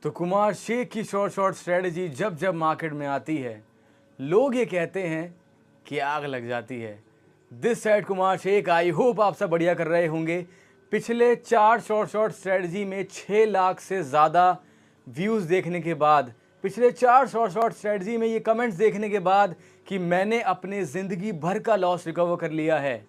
तो कुमार शेख की short short strategy जब जब मार्केट में आती है, लोग ये कहते हैं कि आग लग जाती है। This side Kumar Shaikh, I hope आप सब बढ़िया कर रहे होंगे। पिछले 4 शॉर्ट शॉर्ट स्ट्रेटजी में 6 लाख से ज़्यादा व्यूज़ देखने के बाद, पिछले 4 शॉर्ट शॉर्ट स्ट्रेटजी में ये कमेंट्स देखने के बाद कि मैंने अपने ज़िंदगी भर का लॉस रिकवर कर लिया है,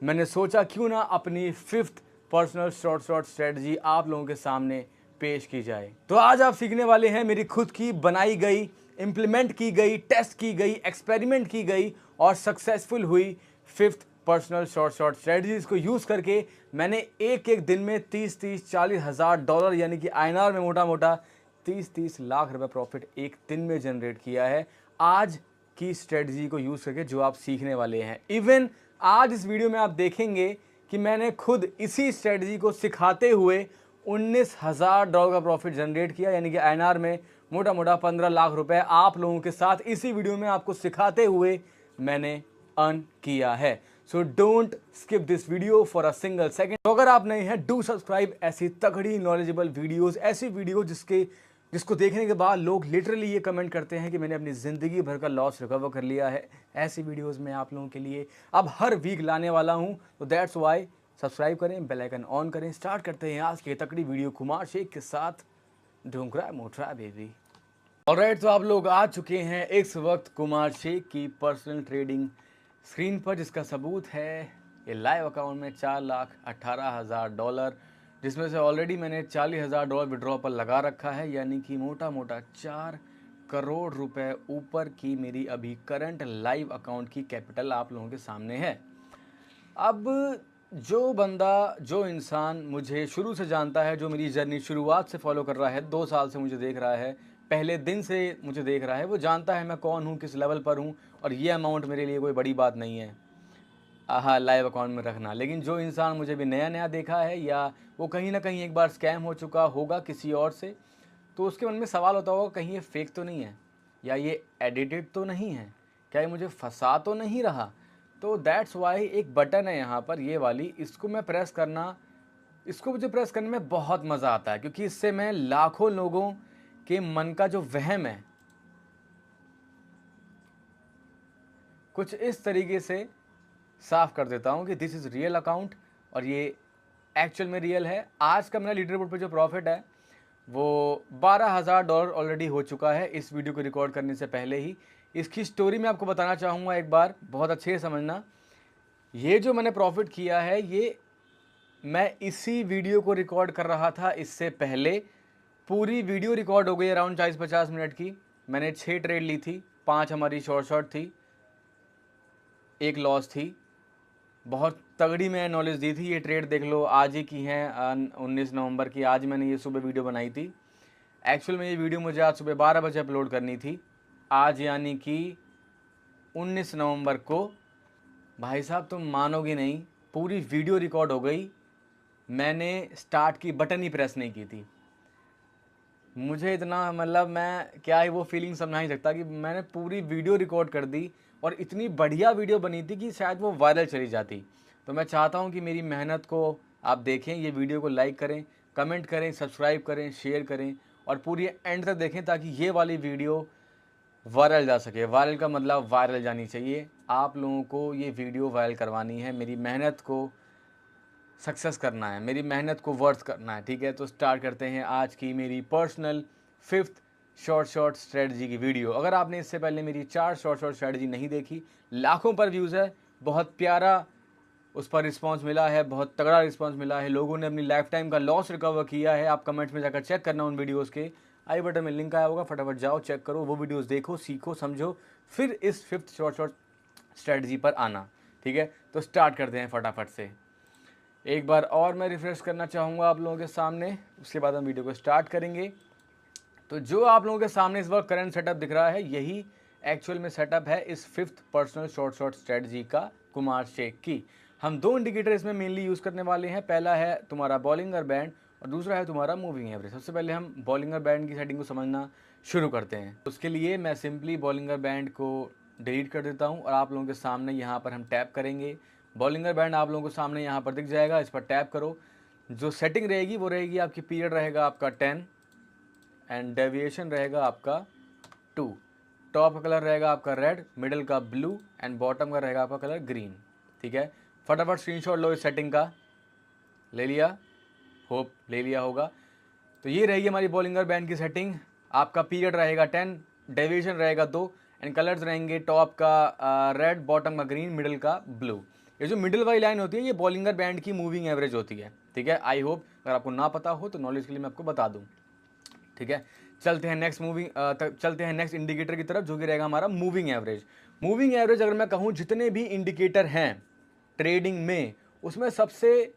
मैंने सोचा क्यों ना अपनी 5th personal short short strategy आप लोगों के सामने पेश की जाए। तो आज आप सीखने वाले हैं मेरी खुद की बनाई गई, इम्प्लीमेंट की गई, टेस्ट की गई, एक्सपेरिमेंट की गई और सक्सेसफुल हुई 5th personal short short strategies को यूज़ करके मैंने एक एक दिन में 30-40 हज़ार डॉलर यानी कि आईएनआर में मोटा मोटा 30 लाख रुपए प्रॉफिट एक दिन में जनरेट किया है आज की स्ट्रेटजी को यूज़ करके, जो आप सीखने वाले हैं। इवन आज इस वीडियो में आप देखेंगे कि मैंने खुद इसी स्ट्रेटजी को सिखाते हुए 19,000 डॉलर का प्रॉफिट जनरेट किया, यानी कि आईएनआर में मोटा मोटा 15 लाख रुपए आप लोगों के साथ इसी वीडियो में आपको सिखाते हुए मैंने अर्न किया है। So don't skip this video for a single second. तो अगर आप नए हैं, डू सब्सक्राइब ऐसी तगड़ी नॉलेजेबल वीडियोस, ऐसी वीडियो जिसको देखने के बाद लोग लिटरली ये कमेंट करते हैं कि मैंने अपनी ज़िंदगी भर का लॉस रिकवर कर लिया है। ऐसी वीडियोस मैं आप लोगों के लिए अब हर वीक लाने वाला हूँ, तो दैट्स वाई सब्सक्राइब करें, बेल आइकन ऑन करें। स्टार्ट करते हैं आज की तकड़ी वीडियो कुमार शेख के साथ। ढूंढरा मोटरा बेबी। ऑलराइट, तो आप लोग आ चुके हैं इस वक्त कुमार शेख की पर्सनल ट्रेडिंग स्क्रीन पर, जिसका सबूत है ये लाइव अकाउंट में 4,18,000 डॉलर, जिसमें से ऑलरेडी मैंने 40,000 डॉलर विड्रॉ पर लगा रखा है, यानी कि मोटा मोटा 4 करोड़ रुपए ऊपर की मेरी अभी करंट लाइव अकाउंट की कैपिटल आप लोगों के सामने है। अब जो बंदा, जो इंसान मुझे शुरू से जानता है, जो मेरी जर्नी शुरुआत से फॉलो कर रहा है, 2 साल से मुझे देख रहा है, पहले दिन से मुझे देख रहा है, वो जानता है मैं कौन हूँ, किस लेवल पर हूँ, और ये अमाउंट मेरे लिए कोई बड़ी बात नहीं है लाइव अकाउंट में रखना। लेकिन जो इंसान मुझे भी नया नया देखा है, या वो कहीं ना कहीं एक बार स्कैम हो चुका होगा किसी और से, तो उसके मन में सवाल होता होगा कहीं ये फेक तो नहीं है, या ये एडिटेड तो नहीं है, क्या ये मुझे फंसा तो नहीं रहा। तो दैट्स वाई एक बटन है यहाँ पर, ये वाली, इसको मुझे प्रेस करने में बहुत मज़ा आता है, क्योंकि इससे मैं लाखों लोगों के मन का जो वहम है कुछ इस तरीके से साफ कर देता हूँ कि दिस इज़ रियल अकाउंट और ये एक्चुअल में रियल है। आज का मेरा लीडर बोर्ड पर जो प्रॉफिट है वो 12,000 डॉलर ऑलरेडी हो चुका है इस वीडियो को रिकॉर्ड करने से पहले ही। इसकी स्टोरी मैं आपको बताना चाहूँगा, एक बार बहुत अच्छे से समझना। ये जो मैंने प्रॉफिट किया है, ये मैं इसी वीडियो को रिकॉर्ड कर रहा था इससे पहले। पूरी वीडियो रिकॉर्ड हो गई अराउंड 40-50 मिनट की। मैंने 6 ट्रेड ली थी, 5 हमारी शॉर्ट थी, 1 लॉस थी। बहुत तगड़ी मैं नॉलेज दी थी। ये ट्रेड देख लो, आज ही की है 19 नवंबर की। आज मैंने ये सुबह वीडियो बनाई थी। एक्चुअल में ये वीडियो मुझे आज सुबह 12 बजे अपलोड करनी थी, आज यानी कि 19 नवंबर को। भाई साहब तुम मानोगे नहीं, पूरी वीडियो रिकॉर्ड हो गई, मैंने स्टार्ट की बटन ही प्रेस नहीं की थी। मुझे इतना, मतलब मैं क्या ही वो फीलिंग समझा नहीं सकता कि मैंने पूरी वीडियो रिकॉर्ड कर दी और इतनी बढ़िया वीडियो बनी थी कि शायद वो वायरल चली जाती। तो मैं चाहता हूँ कि मेरी मेहनत को आप देखें, ये वीडियो को लाइक करें, कमेंट करें, सब्सक्राइब करें, शेयर करें और पूरी एंड तक देखें, ताकि ये वाली वीडियो वायरल जा सके। वायरल का मतलब वायरल जानी चाहिए। आप लोगों को ये वीडियो वायरल करवानी है, मेरी मेहनत को सक्सेस करना है, मेरी मेहनत को वर्थ करना है, ठीक है। तो स्टार्ट करते हैं आज की मेरी पर्सनल 5th शॉर्ट स्ट्रेटजी की वीडियो। अगर आपने इससे पहले मेरी 4 शॉर्ट स्ट्रेटजी नहीं देखी, लाखों पर व्यूज़ है, बहुत प्यारा उस पर रिस्पांस मिला है, बहुत तगड़ा रिस्पांस मिला है, लोगों ने अपनी लाइफ टाइम का लॉस रिकवर किया है। आप कमेंट्स में जाकर चेक करना, उन वीडियोज़ के आई बटन में लिंक आया होगा, फटाफट जाओ चेक करो, वो वीडियोज़ देखो, सीखो, समझो, फिर इस 5th शॉर्ट स्ट्रेटजी पर आना, ठीक है। तो स्टार्ट करते हैं फटाफट से। एक बार और मैं रिफ्रेश करना चाहूँगा आप लोगों के सामने, उसके बाद हम वीडियो को स्टार्ट करेंगे। तो जो आप लोगों के सामने इस वक्त करंट सेटअप दिख रहा है, यही एक्चुअल में सेटअप है इस 5th पर्सनल शॉर्ट स्ट्रेटजी का, कुमार शेख की। हम 2 इंडिकेटर इसमें मेनली यूज़ करने वाले हैं। पहला है तुम्हारा बॉलिंगर बैंड और दूसरा है तुम्हारा मूविंग एवरेज। सबसे पहले हम बॉलिंगर बैंड की सेटिंग को समझना शुरू करते हैं। उसके लिए मैं सिंपली बॉलिंगर बैंड को डिलीट कर देता हूँ और आप लोगों के सामने यहाँ पर हम टैप करेंगे। बॉलिंगर बैंड आप लोगों को सामने यहाँ पर दिख जाएगा, इस पर टैप करो। जो सेटिंग रहेगी वो रहेगी आपकी, पीरियड रहेगा आपका 10, एंड डेविएशन रहेगा आपका 2। टॉप का कलर रहेगा आपका रेड, मिडिल का ब्लू एंड बॉटम का रहेगा आपका कलर ग्रीन। ठीक है, फटाफट स्क्रीनशॉट लो इस सेटिंग का। ले लिया, होप ले लिया होगा। तो ये रहेगी हमारी बॉलिंगर बैंड की सेटिंग। आपका पीरियड रहेगा 10, डेविएशन रहेगा 2 एंड कलर्स रहेंगे टॉप का रेड, बॉटम का ग्रीन, मिडिल का ब्लू। ये जो मिडिल वाली लाइन होती है ये बॉलिंगर बैंड की मूविंग एवरेज होती है। ठीक है, आई होप अगर आपको ना पता हो तो नॉलेज के लिए मैं आपको बता दूं। ठीक है, चलते हैं नेक्स्ट इंडिकेटर की तरफ, जो कि रहेगा हमारा मूविंग एवरेज। मूविंग एवरेज अगर मैं कहूँ जितने भी इंडिकेटर हैं ट्रेडिंग में, उसमें सबसे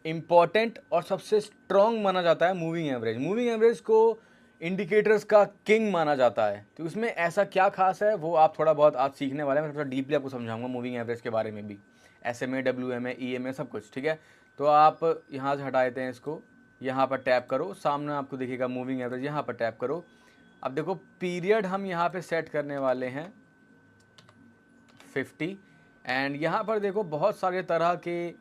इंपॉर्टेंट और सबसे स्ट्रॉन्ग माना जाता है मूविंग एवरेज। मूविंग एवरेज को इंडिकेटर्स का किंग माना जाता है। तो उसमें ऐसा क्या खास है वो आप थोड़ा बहुत आज सीखने वाले हैं। मैं थोड़ा डीपली आपको समझाऊंगा मूविंग एवरेज के बारे में भी, SMA, WMA, EMA सब कुछ। ठीक है, तो आप यहाँ से हटा देते हैं इसको, यहाँ पर टैप करो, सामने आपको दिखेगा मूविंग एवरेज, यहाँ पर टैप करो। अब देखो पीरियड हम यहाँ पे सेट करने वाले हैं 50 एंड यहाँ पर देखो बहुत सारे तरह के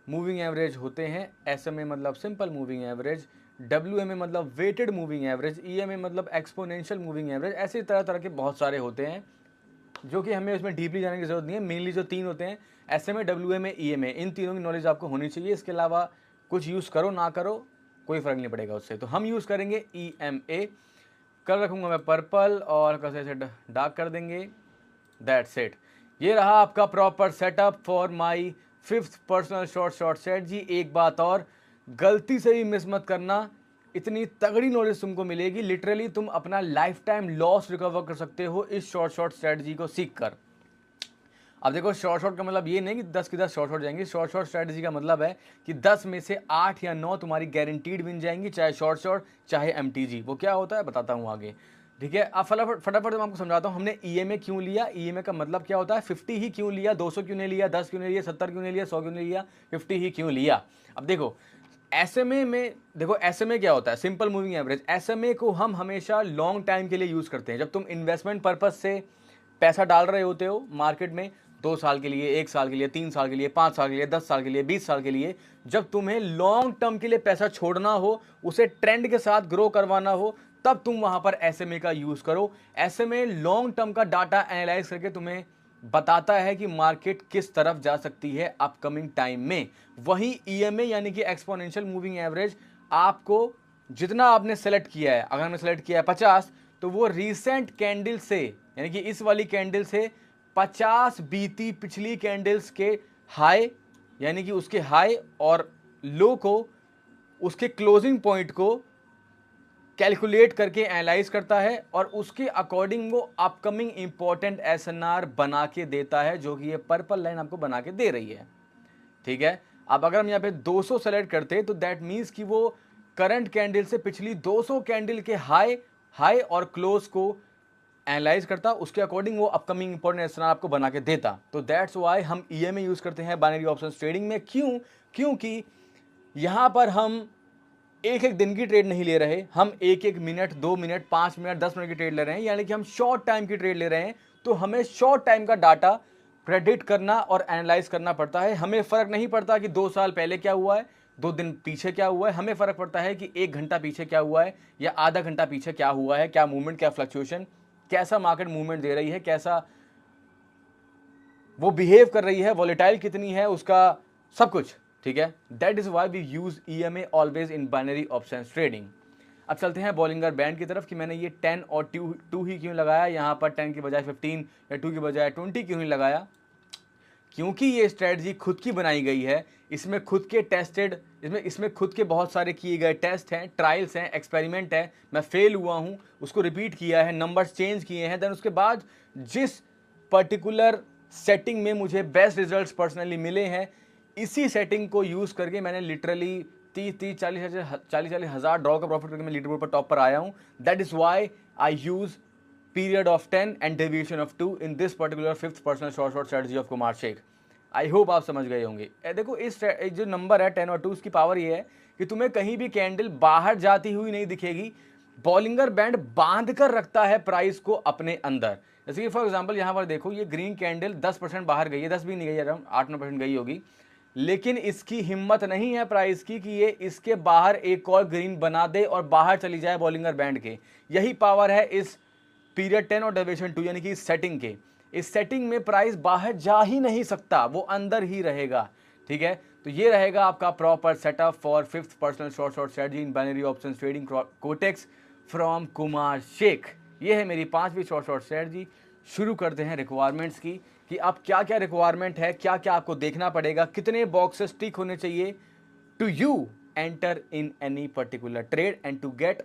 मूविंग एवरेज होते हैं। SMA मतलब सिंपल मूविंग एवरेज, WMA मतलब वेटेड मूविंग एवरेज, EMA मतलब एक्सपोनेंशियल मूविंग एवरेज। ऐसे तरह तरह के बहुत सारे होते हैं जो कि हमें उसमें डीपली जाने की जरूरत नहीं है। मेनली जो 3 होते हैं SMA, WMA, EMA, इन तीनों की नॉलेज आपको होनी चाहिए। इसके अलावा कुछ यूज़ करो ना करो कोई फ़र्क नहीं पड़ेगा उससे। तो हम यूज़ करेंगे EMA। कलर रखूँगा मैं पर्पल और कैसे से डार्क कर देंगे। That's it. ये रहा आपका proper setup for my 5th personal short strategy. एक बात और, गलती से भी मिस मत करना, इतनी तगड़ी नॉलेज तुमको मिलेगी, लिटरली तुम अपना लाइफ टाइम लॉस रिकवर कर सकते हो इस शॉर्ट स्ट्रेटजी को सीख कर। अब देखो शॉर्ट का मतलब ये नहीं कि 10 की 10 शॉर्ट जाएंगी। शॉर्ट स्ट्रेटजी का मतलब है कि 10 में से 8 या 9 तुम्हारी गारंटीड विन जाएंगी, चाहे शॉर्ट चाहे MTG। वो क्या होता है बताता हूँ आगे। ठीक है, अब फटाफट मैं आपको समझाता हूँ हमने EMA क्यों लिया। EMA का मतलब क्या होता है, 50 ही क्यों लिया, 200 क्यों नहीं लिया, 10 क्यों नहीं लिया, 70 क्यों नहीं लिया, 100 क्यों नहीं लिया, 50 ही क्यों लिया। अब देखो SMA में, देखो SMA क्या होता है, सिंपल मूविंग एवरेज। SMA को हम हमेशा लॉन्ग टाइम के लिए यूज करते हैं। जब तुम इन्वेस्टमेंट पर्पज से पैसा डाल रहे होते हो मार्केट में, 2 साल के लिए, 1 साल के लिए, 3 साल के लिए, 5 साल के लिए, 10 साल के लिए, 20 साल के लिए, जब तुम्हें लॉन्ग टर्म के लिए पैसा छोड़ना हो, उसे ट्रेंड के साथ ग्रो करवाना हो, तब तुम वहां पर SMA का यूज करो। SMA लॉन्ग टर्म का डाटा एनालाइज करके तुम्हें बताता है कि मार्केट किस तरफ जा सकती है अपकमिंग टाइम में। वहीं EMA यानी कि एक्सपोनेंशियल मूविंग एवरेज, आपको जितना आपने सेलेक्ट किया है, अगर हमने सेलेक्ट किया है 50, तो वो रीसेंट कैंडल से, यानी कि इस वाली कैंडल से 50 बीती पिछली कैंडल्स के हाई, यानी कि उसके हाई और लो को, उसके क्लोजिंग पॉइंट को कैलकुलेट करके एनालाइज करता है और उसके अकॉर्डिंग वो अपकमिंग इंपॉर्टेंट SNR बना के देता है, जो कि ये पर्पल लाइन आपको बना के दे रही है। ठीक है, अब अगर हम यहाँ पे 200 सेलेक्ट करते तो दैट मीन्स कि वो करंट कैंडल से पिछली 200 कैंडल के हाई और क्लोज को एनालाइज करता, उसके अकॉर्डिंग वो अपकमिंग इंपॉर्टेंट SNR आपको बना के देता। तो दैट्स वाई हम EMA यूज करते हैं बाइनरी ऑप्शन ट्रेडिंग में। क्यों? क्योंकि यहां पर हम एक एक दिन की ट्रेड नहीं ले रहे, हम एक एक मिनट, 2 मिनट, 5 मिनट, 10 मिनट की ट्रेड ले रहे हैं, यानी कि हम शॉर्ट टाइम की ट्रेड ले रहे हैं। तो हमें शॉर्ट टाइम का डाटा प्रेडिक्ट करना और एनालाइज करना पड़ता है। हमें फर्क नहीं पड़ता कि 2 साल पहले क्या हुआ है, 2 दिन पीछे क्या हुआ है, हमें फर्क पड़ता है कि 1 घंटा पीछे क्या हुआ है या आधा घंटा पीछे क्या हुआ है, क्या मूवमेंट, क्या फ्लक्चुएशन, कैसा मार्केट मूवमेंट दे रही है, कैसा वो बिहेव कर रही है, वॉलेटाइल कितनी है उसका, सब कुछ। ठीक है, that is why we use EMA always in binary options trading. अब चलते हैं बॉलिंगर बैंड की तरफ कि मैंने ये 10 और 2 ही क्यों लगाया, यहाँ पर 10 की बजाय 15 या 2 की बजाय 20 क्यों नहीं लगाया। क्योंकि ये स्ट्रेटजी खुद की बनाई गई है, इसमें खुद के टेस्टेड, इसमें खुद के बहुत सारे किए गए टेस्ट हैं, ट्रायल्स हैं, एक्सपेरिमेंट है। मैं फेल हुआ हूँ, उसको रिपीट किया है, नंबर्स चेंज किए हैं, देन उसके बाद जिस पर्टिकुलर सेटिंग में मुझे बेस्ट रिजल्ट्स पर्सनली मिले हैं, इसी सेटिंग को यूज़ करके मैंने लिटरली 30-40 हज़ार ड्रॉ का प्रॉफिट करके मैं लीडर बोर्ड पर टॉप पर आया हूँ। That is why I use period of 10 and deviation of 2 in this particular 5th personal short strategy of Kumar Shaikh. I hope आप समझ गए होंगे। देखो इस जो नंबर है 10 और 2, उसकी पावर ये है कि तुम्हें कहीं भी कैंडल बाहर जाती हुई नहीं दिखेगी। बॉलिंगर बैंड बांध कर रखता है प्राइस को अपने अंदर। जैसे कि फॉर एग्जांपल यहाँ पर देखो, ये ग्रीन कैंडल 10% बाहर गई है, 10 भी नहीं गई, अराउंड 8-9% गई होगी। लेकिन इसकी हिम्मत नहीं है प्राइस की कि ये इसके बाहर एक और ग्रीन बना दे और बाहर चली जाए बॉलिंगर बैंड के। यही पावर है इस पीरियड 10 और डेविएशन 2 यानी कि इस सेटिंग के। इस सेटिंग में प्राइस बाहर जा ही नहीं सकता, वो अंदर ही रहेगा। ठीक है, तो ये रहेगा आपका proper setup for 5th personal short strategy in binary options trading Quotex from Kumar Shaikh. ये है मेरी 5वीं शॉर्ट स्ट्रेटजी। शुरू करते हैं रिक्वायरमेंट्स की, कि अब क्या क्या रिक्वायरमेंट है, क्या क्या आपको देखना पड़ेगा, कितने बॉक्सेस टिक होने चाहिए to you enter in any particular trade and to get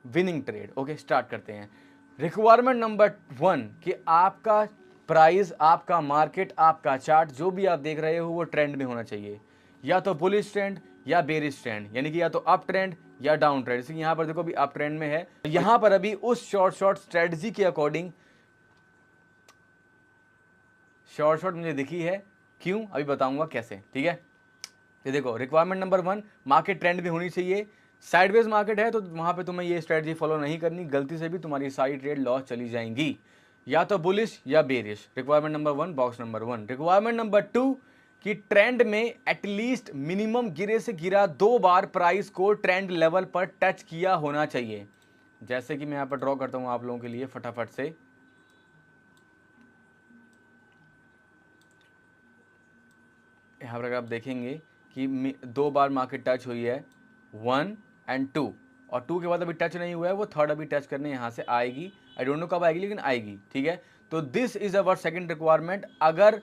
winning trade. Okay, start करते हैं। रिक्वायरमेंट नंबर 1 कि आपका प्राइस, आपका मार्केट, आपका चार्ट जो भी आप देख रहे हो वो ट्रेंड में होना चाहिए, या तो बुलिश ट्रेंड या बेरिश ट्रेंड, यानी कि या तो अप ट्रेंड या डाउन ट्रेंड। जैसे यहाँ पर देखो अभी अप ट्रेंड में है, यहाँ पर अभी उस शॉर्ट स्ट्रेटजी के अकॉर्डिंग शॉर्ट मुझे दिखी है। क्यों, अभी बताऊंगा कैसे। ठीक है, ये देखो रिक्वायरमेंट नंबर 1, मार्केट ट्रेंड में होनी चाहिए। साइडवेज मार्केट है तो वहां पे तुम्हें ये स्ट्रेटजी फॉलो नहीं करनी, गलती से भी तुम्हारी सारी ट्रेड लॉस चली जाएंगी, या तो बुलिश या bearish. Requirement number 1, box number 1। Requirement number 2 कि ट्रेंड में एटलीस्ट मिनिमम गिरे से गिरा 2 बार प्राइस को ट्रेंड लेवल पर टच किया होना चाहिए। जैसे कि मैं यहाँ पर ड्रॉ करता हूँ आप लोगों के लिए फटाफट से। यहाँ पर अगर आप देखेंगे कि 2 बार मार्केट टच हुई है, 1 एंड 2, और 2 के बाद अभी टच नहीं हुआ है, वो थर्ड अभी टच करने यहाँ से आएगी। आई डोंट नो कब आएगी, लेकिन आएगी। ठीक है, तो this is our second requirement. अगर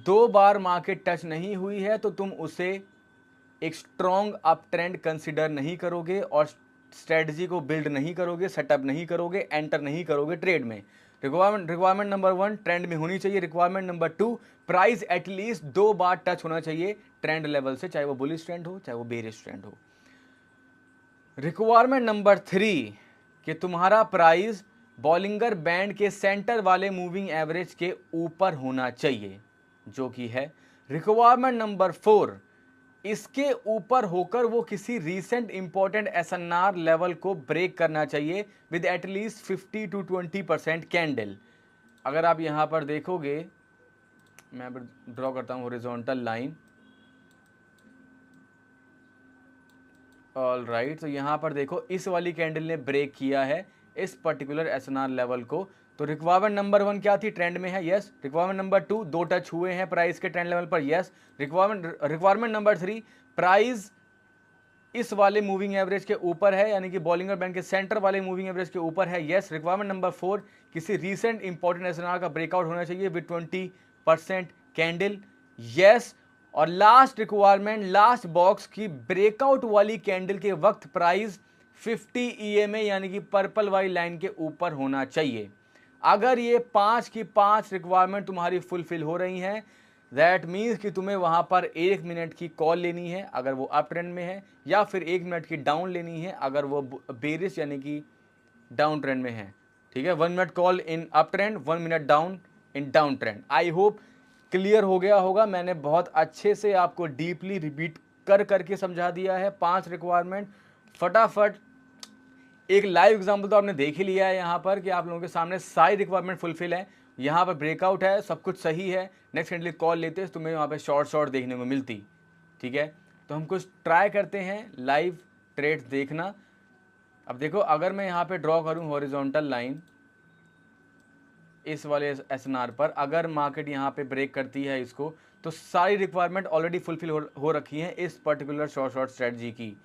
2 बार मार्केट टच नहीं हुई है तो तुम उसे एक स्ट्रॉन्ग अप ट्रेंड कंसिडर नहीं करोगे और स्ट्रेटजी को बिल्ड नहीं करोगे, सेटअप नहीं करोगे, एंटर नहीं करोगे ट्रेड में। रिक्वायरमेंट नंबर 1 ट्रेंड में होनी चाहिए। रिक्वायरमेंट नंबर 2 प्राइस एटलीस्ट 2 बार टच होना चाहिए ट्रेंड लेवल से, चाहे वो बुलिश ट्रेंड हो चाहे वो बेरिश ट्रेंड हो। रिक्वायरमेंट नंबर 3 कि तुम्हारा प्राइस बॉलिंगर बैंड के सेंटर वाले मूविंग एवरेज के ऊपर होना चाहिए, जो कि है। रिक्वायरमेंट नंबर 4 इसके ऊपर होकर वो किसी रीसेंट इंपॉर्टेंट एसएनआर लेवल को ब्रेक करना चाहिए विद एटलीस्ट 50 to 20% कैंडल। अगर आप यहां पर देखोगे, मैं ड्रॉ करता हूं हॉरिजॉन्टल लाइन। ऑल राइट, तो यहां पर देखो इस वाली कैंडल ने ब्रेक किया है इस पर्टिकुलर एसएनआर लेवल को। तो रिक्वायरमेंट नंबर 1 क्या थी, ट्रेंड में है, यस। रिक्वायरमेंट नंबर 2 2 टच हुए हैं प्राइस के ट्रेंड लेवल पर, यस। रिक्वायरमेंट नंबर 3 प्राइस इस वाले मूविंग एवरेज के ऊपर है, यानी कि बॉलिंगर बैंड के सेंटर वाले मूविंग एवरेज के ऊपर है, यस। रिक्वायरमेंट नंबर 4 किसी रीसेंट इंपॉर्टेंट एसएनआर का ब्रेकआउट होना चाहिए विद 20% कैंडल, यस। और लास्ट रिक्वायरमेंट, लास्ट बॉक्स की ब्रेकआउट वाली कैंडल के वक्त प्राइस 50 EMA यानी कि पर्पल वाली लाइन के ऊपर होना चाहिए। अगर ये 5 की 5 रिक्वायरमेंट तुम्हारी फुलफिल हो रही हैं, दैट मीन्स कि तुम्हें वहां पर 1 मिनट की कॉल लेनी है अगर वो अप ट्रेंड में है, या फिर 1 मिनट की डाउन लेनी है अगर वो बेरिश यानी कि डाउन ट्रेंड में है। ठीक है, 1 minute call in up trend, 1 minute down in down trend. I hope clear हो गया होगा। मैंने बहुत अच्छे से आपको डीपली रिपीट करके समझा दिया है 5 रिक्वायरमेंट। फटाफट एक लाइव एग्जांपल तो आपने देख ही लिया है यहाँ पर कि आप लोगों के सामने सारी रिक्वायरमेंट फुलफिल है। यहाँ पर ब्रेकआउट है, सब कुछ सही है, नेक्स्ट कैंडल कॉल लेते हैं तो तुम्हें वहाँ पे शॉर्ट देखने को मिलती। ठीक है, तो हम कुछ ट्राई करते हैं लाइव ट्रेड्स देखना। अब देखो, अगर मैं यहाँ पे ड्रॉ करूँ हॉरिजॉन्टल लाइन इस वाले एसएनआर पर, अगर मार्केट यहाँ पे ब्रेक करती है इसको, तो सारी रिक्वायरमेंट ऑलरेडी फुलफिल हो रखी है इस पर्टिकुलर शॉर्ट स्ट्रेटजी की।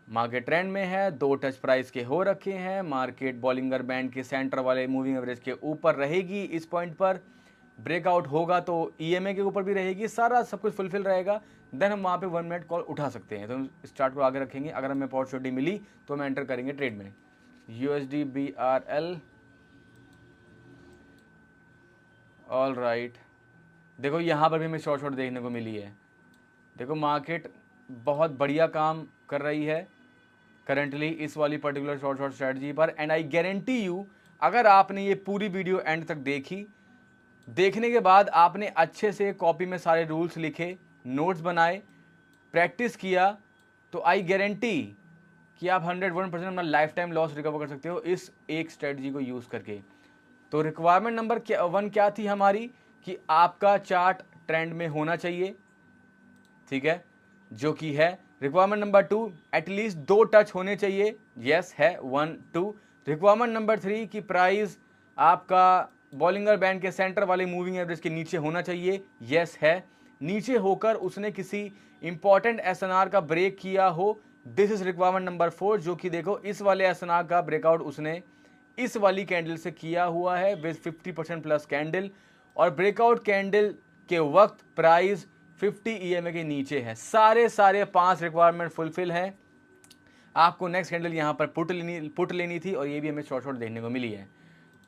मार्केट ट्रेंड में है, 2 टच प्राइस के हो रखे हैं, मार्केट बॉलिंगर बैंड के सेंटर वाले मूविंग एवरेज के ऊपर रहेगी, इस पॉइंट पर ब्रेकआउट होगा तो EMA के ऊपर भी रहेगी, सारा सब कुछ फुलफिल रहेगा। देन हम वहाँ पे 1 मिनट कॉल उठा सकते हैं। तो हम स्टार्ट को आगे रखेंगे, अगर हमें अपॉर्चुनिटी मिली तो हम एंटर करेंगे ट्रेड में। USD BRL, all right. देखो यहाँ पर भी हमें शॉर्ट देखने को मिली है। देखो मार्केट बहुत बढ़िया काम कर रही है करंटली इस वाली पर्टिकुलर शॉर्ट स्ट्रेटजी पर। एंड आई गारंटी यू, अगर आपने ये पूरी वीडियो एंड तक देखी, देखने के बाद आपने अच्छे से कॉपी में सारे रूल्स लिखे, नोट्स बनाए, प्रैक्टिस किया, तो आई गारंटी कि आप 101% अपना लाइफ टाइम लॉस रिकवर कर सकते हो इस एक स्ट्रेटजी को यूज़ करके। तो रिक्वायरमेंट नंबर 1 क्या थी हमारी, कि आपका चार्ट ट्रेंड में होना चाहिए, ठीक है, जो कि है रिक्वायरमेंट नंबर 2, एटलीस्ट 2 टच होने चाहिए, यस है 1 2। रिक्वायरमेंट नंबर 3 की प्राइस आपका बॉलिंगर बैंड के सेंटर वाले मूविंग एवरेज के नीचे होना चाहिए, यस है। नीचे होकर उसने किसी इंपॉर्टेंट एसएनआर का ब्रेक किया हो, दिस इज रिक्वायरमेंट नंबर 4, जो कि देखो इस वाले एसएनआर का ब्रेकआउट उसने इस वाली कैंडल से किया हुआ है विद 50% प्लस कैंडल, और ब्रेकआउट कैंडल के वक्त प्राइस 50 EMA के नीचे है। सारे 5 रिक्वायरमेंट फुलफिल हैं। आपको नेक्स्ट कैंडल यहाँ पर पुट लेनी थी, और ये भी हमें शॉर्ट देखने को मिली है।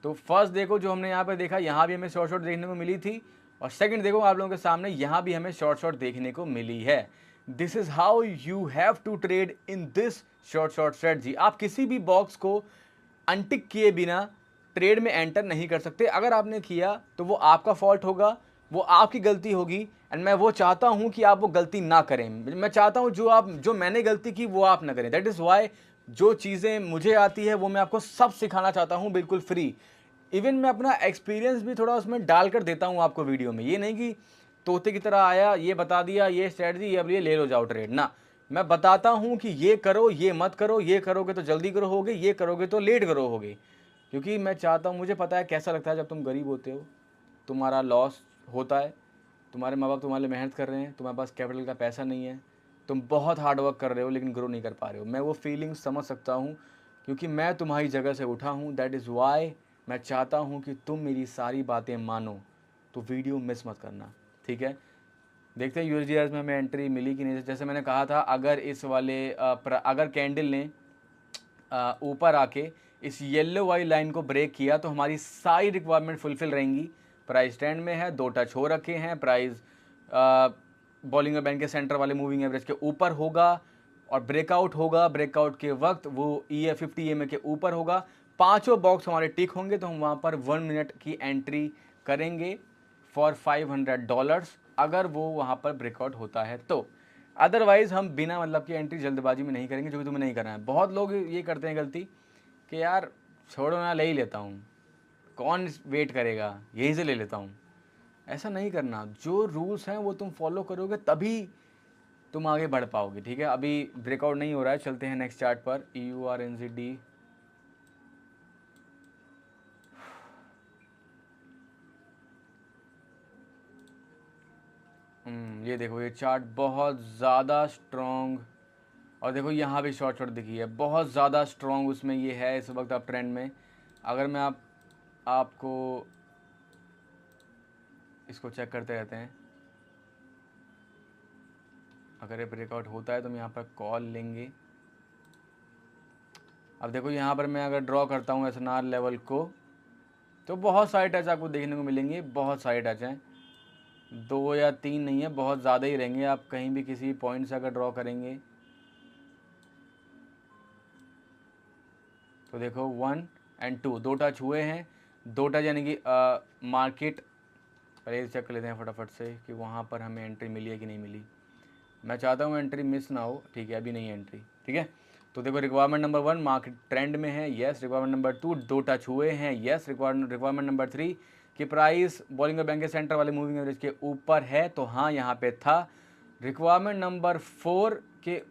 तो फर्स्ट देखो जो हमने यहाँ पर देखा, यहाँ भी हमें शॉर्ट देखने को मिली थी, और सेकंड देखो आप लोगों के सामने यहाँ भी हमें शॉर्ट देखने को मिली है। This is how you have to trade in this short strategy. आप किसी भी बॉक्स को अनटिक किए बिना ट्रेड में एंटर नहीं कर सकते। अगर आपने किया तो वो आपका फॉल्ट होगा, वो आपकी गलती होगी, एंड मैं वो चाहता हूं कि आप वो गलती ना करें। मैं चाहता हूं जो मैंने गलती की वो आप ना करें। दैट इज़ वाई जो चीज़ें मुझे आती है वो मैं आपको सब सिखाना चाहता हूं, बिल्कुल फ्री। इवन मैं अपना एक्सपीरियंस भी थोड़ा उसमें डाल कर देता हूं आपको वीडियो में। ये नहीं कि तोते की तरह आया, ये बता दिया, ये स्ट्रेटजी, अब ये ले लो जाओ ट्रेड, ना। मैं बताता हूं कि ये करो, ये मत करो, ये करोगे तो जल्दी करोगे, ये करोगे तो लेट करोगे। क्योंकि मैं चाहता हूँ, मुझे पता है कैसा लगता है जब तुम गरीब होते हो, तुम्हारा लॉस होता है, तुम्हारे माँ बाप तुम्हारे लिए मेहनत कर रहे हैं, तुम्हारे पास कैपिटल का पैसा नहीं है, तुम बहुत हार्ड वर्क कर रहे हो लेकिन ग्रो नहीं कर पा रहे हो। मैं वो फीलिंग समझ सकता हूँ, क्योंकि मैं तुम्हारी जगह से उठा हूँ। दैट इज़ वाई मैं चाहता हूँ कि तुम मेरी सारी बातें मानो। तो वीडियो मिस मत करना, ठीक है। देखते हैं यूएसडीआर में हमें एंट्री मिली कि नहीं। जैसे मैंने कहा था, अगर इस वाले अगर कैंडल ने ऊपर आके इस येलो वाली लाइन को ब्रेक किया तो हमारी सारी रिक्वायरमेंट फुलफिल रहेंगी। प्राइस ट्रेंड में है, 2 टच हो रखे हैं, प्राइस बॉलिंगर बैंड के सेंटर वाले मूविंग एवरेज के ऊपर होगा, और ब्रेकआउट होगा, ब्रेकआउट के वक्त वो 50 EMA के ऊपर होगा। पांचों बॉक्स हमारे टिक होंगे तो हम वहाँ पर 1 मिनट की एंट्री करेंगे फॉर $500, अगर वो वहाँ पर ब्रेकआउट होता है तो। अदरवाइज़ हम बिना मतलब की एंट्री जल्दबाजी में नहीं करेंगे, जो कि तुम्हें नहीं करना है। बहुत लोग ये करते हैं गलती कि यार छोड़ो ना, ले ही लेता हूँ, कौन वेट करेगा, यहीं से ले लेता हूँ। ऐसा नहीं करना। जो रूल्स हैं वो तुम फॉलो करोगे तभी तुम आगे बढ़ पाओगे, ठीक है। अभी ब्रेकआउट नहीं हो रहा है, चलते हैं नेक्स्ट चार्ट पर। EURNZD ये देखो, ये चार्ट बहुत ज़्यादा स्ट्रॉन्ग, और देखो यहाँ भी शॉर्ट दिखी है, बहुत ज़्यादा स्ट्रॉन्ग उसमें ये है इस वक्त आप ट्रेंड में। अगर मैं आपको इसको चेक करते रहते हैं, अगर ये ब्रेकआउट होता है तो हम यहाँ पर कॉल लेंगे। अब देखो यहाँ पर मैं अगर ड्रॉ करता हूँ एसएनआर लेवल को, तो बहुत सारे टच आपको देखने को मिलेंगे, बहुत सारे टच हैं, 2 या 3 नहीं है, बहुत ज़्यादा ही रहेंगे। आप कहीं भी किसी पॉइंट से अगर ड्रॉ करेंगे तो देखो 1 और 2, 2 टच हुए हैं। 2 टच यानी कि मार्केट, पहले चेक कर लेते हैं फटाफट से कि वहाँ पर हमें एंट्री मिली है कि नहीं मिली। मैं चाहता हूँ एंट्री मिस ना हो, ठीक है, अभी नहीं है एंट्री, ठीक है। तो देखो रिक्वायरमेंट नंबर 1 मार्केट ट्रेंड में है, यस। रिक्वायरमेंट नंबर 2 2 टच हुए हैं, यस। रिक्वायरमेंट नंबर 3 की प्राइस बॉलिंगर बैंक के सेंटर वाले मूविंग एवरेज के ऊपर है, तो हाँ यहाँ पे था। रिक्वायरमेंट नंबर 4 के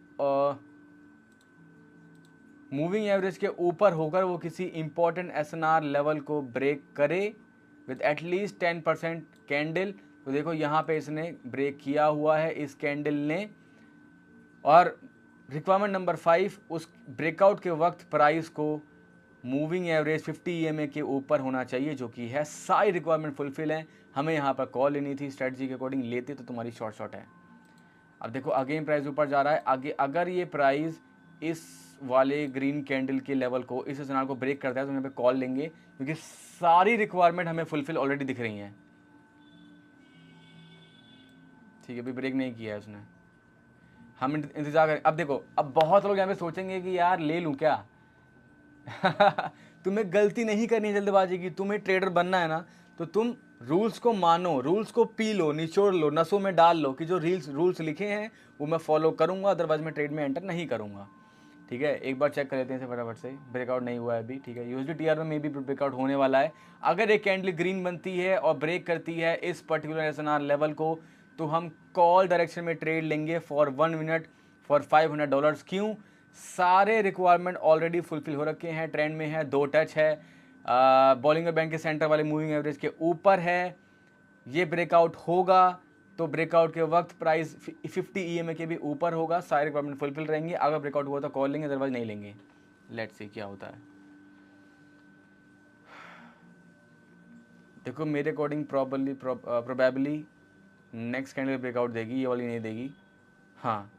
मूविंग एवरेज के ऊपर होकर वो किसी इंपॉर्टेंट एसएनआर लेवल को ब्रेक करे विद एटलीस्ट 10% कैंडल। तो देखो यहाँ पे इसने ब्रेक किया हुआ है इस कैंडल ने, और रिक्वायरमेंट नंबर 5 उस ब्रेकआउट के वक्त प्राइस को मूविंग एवरेज 50 EMA के ऊपर होना चाहिए, जो कि है। सारी रिक्वायरमेंट फुलफिल हैं। हमें यहाँ पर कॉल लेनी थी, स्ट्रेटजी के अकॉर्डिंग लेते तो तुम्हारी शॉर्ट है। अब देखो अगेन प्राइस ऊपर जा रहा है। आगे अगर ये प्राइस इस वाले ग्रीन कैंडल के लेवल को, इस एसएनआर को ब्रेक करता है तो यहाँ पे कॉल लेंगे, क्योंकि सारी रिक्वायरमेंट हमें फुलफिल ऑलरेडी दिख रही हैं, ठीक है। अभी ब्रेक नहीं किया है उसने, हम इंतजार करें। अब देखो, अब बहुत लोग यहाँ पे सोचेंगे कि यार ले लूँ क्या तुम्हें गलती नहीं करनी है जल्दबाजी की, तुम्हें ट्रेडर बनना है ना, तो तुम रूल्स को मानो, रूल्स को पी लो, निचोड़ लो, नसों में डाल लो कि जो रूल्स लिखे हैं वो मैं फॉलो करूंगा, अदरवाइज मैं ट्रेड में एंटर नहीं करूंगा, ठीक है, एक बार चेक कर लेते हैं इसे फटाफट से, ब्रेकआउट नहीं हुआ है अभी, ठीक है। यूएसडी टीआर में मे भी ब्रेकआउट होने वाला है। अगर एक कैंडल ग्रीन बनती है और ब्रेक करती है इस पर्टिकुलर एसएनआर लेवल को, तो हम कॉल डायरेक्शन में ट्रेड लेंगे फॉर 1 मिनट फॉर $500। क्यों? सारे रिक्वायरमेंट ऑलरेडी फुलफिल हो रखे हैं, ट्रेंड में है, 2 टच है, बॉलिंगर बैंक के सेंटर वाले मूविंग एवरेज के ऊपर है। ये ब्रेकआउट होगा तो ब्रेकआउट के वक्त प्राइस 50 ईएमए के भी ऊपर होगा, सारे रिक्वायरमेंट फुलफिल रहेंगे। अगर ब्रेकआउट हुआ तो कॉल लेंगे, अदरवाइज नहीं लेंगे। लेट्स सी क्या होता है। देखो मेरे according probably next candle breakout देगी, ये वाली नहीं देगी। हाँ,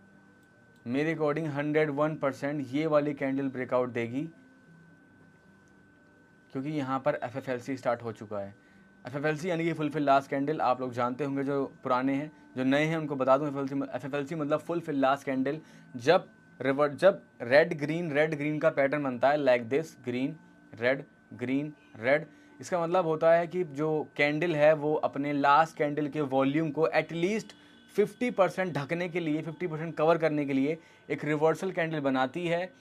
मेरे अकॉर्डिंग 101% ये वाली कैंडल ब्रेकआउट देगी, क्योंकि यहाँ पर एफएफएलसी स्टार्ट हो चुका है। एफएफएलसी यानी कि फुलफिल लास्ट कैंडल, आप लोग जानते होंगे, जो पुराने हैं, जो नए हैं उनको बता दूं, एफएफएलसी मतलब फुलफिल लास्ट कैंडल। जब रेड ग्रीन का पैटर्न बनता है लाइक दिस, ग्रीन रेड, इसका मतलब होता है कि जो कैंडल है वो अपने लास्ट कैंडल के वॉल्यूम को एटलीस्ट 50% ढकने के लिए, 50% कवर करने के लिए एक रिवर्सल कैंडल बनाती है।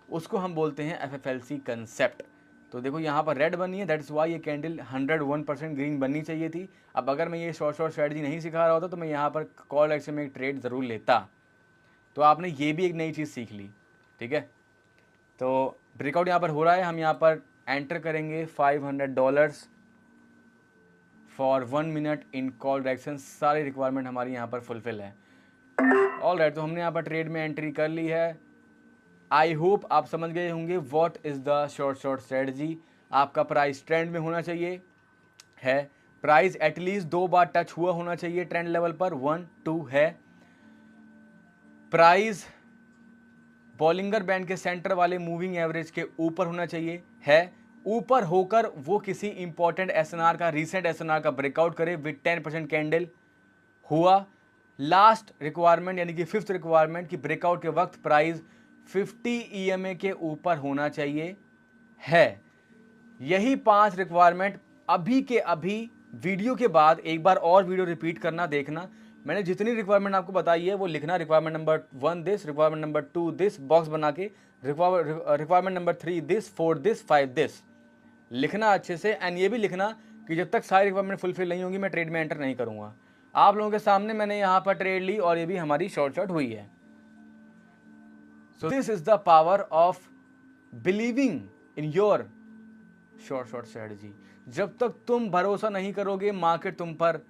उसको हम बोलते हैं एफएफएलसी कंसेप्ट। तो देखो यहाँ पर रेड बनी है, दैट इज़ वाई ये कैंडल 101% ग्रीन बननी चाहिए थी। अब अगर मैं ये शॉर्ट स्ट्रैटेजी नहीं सिखा रहा होता तो मैं यहाँ पर कॉल एक्शन में एक ट्रेड ज़रूर लेता। तो आपने ये भी एक नई चीज़ सीख ली, ठीक है। तो ब्रेकआउट यहाँ पर हो रहा है, हम यहाँ पर एंटर करेंगे $500 for 1 minute in call direction. सारी रिक्वायरमेंट हमारी यहाँ पर फुलफिल है। ऑल राइट, तो हमने यहाँ पर ट्रेड में एंट्री कर ली है। आई होप आप समझ गए होंगे what is the short strategy. आपका प्राइस ट्रेंड में होना चाहिए है, प्राइस एटलीस्ट 2 बार टच हुआ होना चाहिए ट्रेंड लेवल पर, 1 2 है। प्राइस बॉलिंगर बैंड के सेंटर वाले मूविंग एवरेज के ऊपर होना चाहिए है, ऊपर होकर वो किसी इंपॉर्टेंट एसएनआर का, रीसेंट एसएनआर का ब्रेकआउट करे विद 10% कैंडल हुआ। लास्ट रिक्वायरमेंट यानी कि 5th रिक्वायरमेंट की ब्रेकआउट के वक्त प्राइस 50 ईएमए के ऊपर होना चाहिए है। यही 5 रिक्वायरमेंट अभी के अभी वीडियो के बाद एक बार और वीडियो रिपीट करना, देखना। मैंने जितनी रिक्वायरमेंट आपको बताई है वो लिखना, requirement number 1 this, requirement number 2 this, box बना के requirement number 3 this, 4 this, 5 this लिखना अच्छे से। एंड ये भी लिखना कि जब तक सारी रिक्वायरमेंट फुलफिल नहीं होंगी मैं ट्रेड में एंटर नहीं करूँगा। आप लोगों के सामने मैंने यहाँ पर ट्रेड ली और ये भी हमारी शॉर्ट हुई है। So this is the power of believing in your short strategy। जब तक तुम भरोसा नहीं करोगे मार्केट तुम पर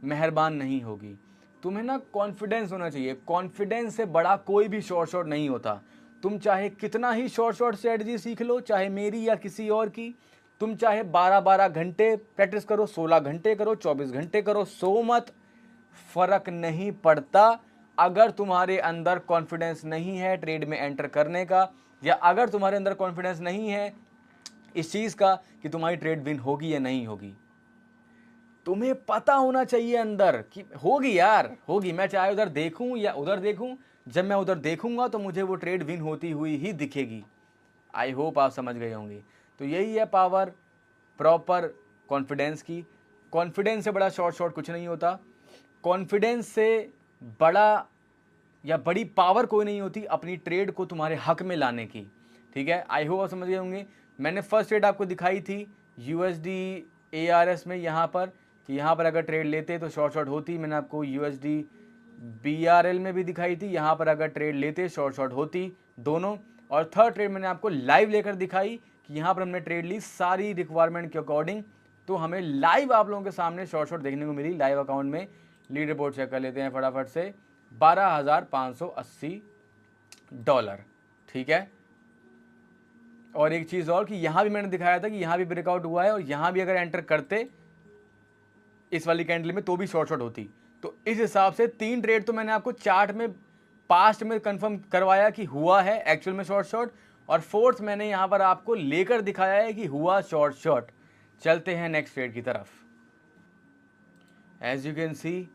मेहरबान नहीं होगी। तुम्हें ना कॉन्फिडेंस होना चाहिए, कॉन्फिडेंस से बड़ा कोई भी शॉर्ट नहीं होता। तुम चाहे कितना ही शॉर्ट स्ट्रेटजी सीख लो, चाहे मेरी या किसी और की, तुम चाहे 12-12 घंटे प्रैक्टिस करो, 16 घंटे करो, 24 घंटे करो, सो मत, फर्क नहीं पड़ता। अगर तुम्हारे अंदर कॉन्फिडेंस नहीं है ट्रेड में एंटर करने का, या अगर तुम्हारे अंदर कॉन्फिडेंस नहीं है इस चीज़ का कि तुम्हारी ट्रेड विन होगी या नहीं होगी, तुम्हें पता होना चाहिए अंदर कि होगी यार, होगी। मैं चाहे उधर देखूं या उधर देखूं, जब मैं उधर देखूंगा तो मुझे वो ट्रेड विन होती हुई ही दिखेगी। आई होप आप समझ गए होंगे। तो यही है पावर प्रॉपर कॉन्फिडेंस की। कॉन्फिडेंस से बड़ा शॉर्ट कुछ नहीं होता। कॉन्फिडेंस से बड़ा या बड़ी पावर कोई नहीं होती अपनी ट्रेड को तुम्हारे हक में लाने की, ठीक है। आई होप आप समझ गए होंगे। मैंने फर्स्ट ट्रेड आपको दिखाई थी यूएसडी ARS में, यहाँ पर कि यहाँ पर अगर ट्रेड लेते तो शॉर्ट होती। मैंने आपको USD BRL में भी दिखाई थी, यहाँ पर अगर ट्रेड लेते शॉर्ट होती दोनों। और थर्ड ट्रेड मैंने आपको लाइव लेकर दिखाई कि यहाँ पर हमने ट्रेड ली सारी रिक्वायरमेंट के अकॉर्डिंग, तो हमें लाइव आप लोगों के सामने शॉर्ट देखने को मिली। लाइव अकाउंट में लीड रिपोर्ट चेक कर लेते हैं फटाफट से, $12,580, ठीक है। और एक चीज़ और कि यहाँ भी मैंने दिखाया था कि यहाँ भी ब्रेकआउट हुआ है और यहाँ भी अगर एंटर करते इस वाली कैंडल में तो भी शॉर्ट होती। तो इस हिसाब से 3 ट्रेड तो मैंने आपको चार्ट में पास्ट में कंफर्म करवाया कि हुआ है एक्चुअल में शॉर्ट, और 4th मैंने यहाँ पर आपको लेकर दिखाया है कि हुआ शॉर्ट। चलते हैं नेक्स्ट ट्रेड की तरफ। एज यू कैन सी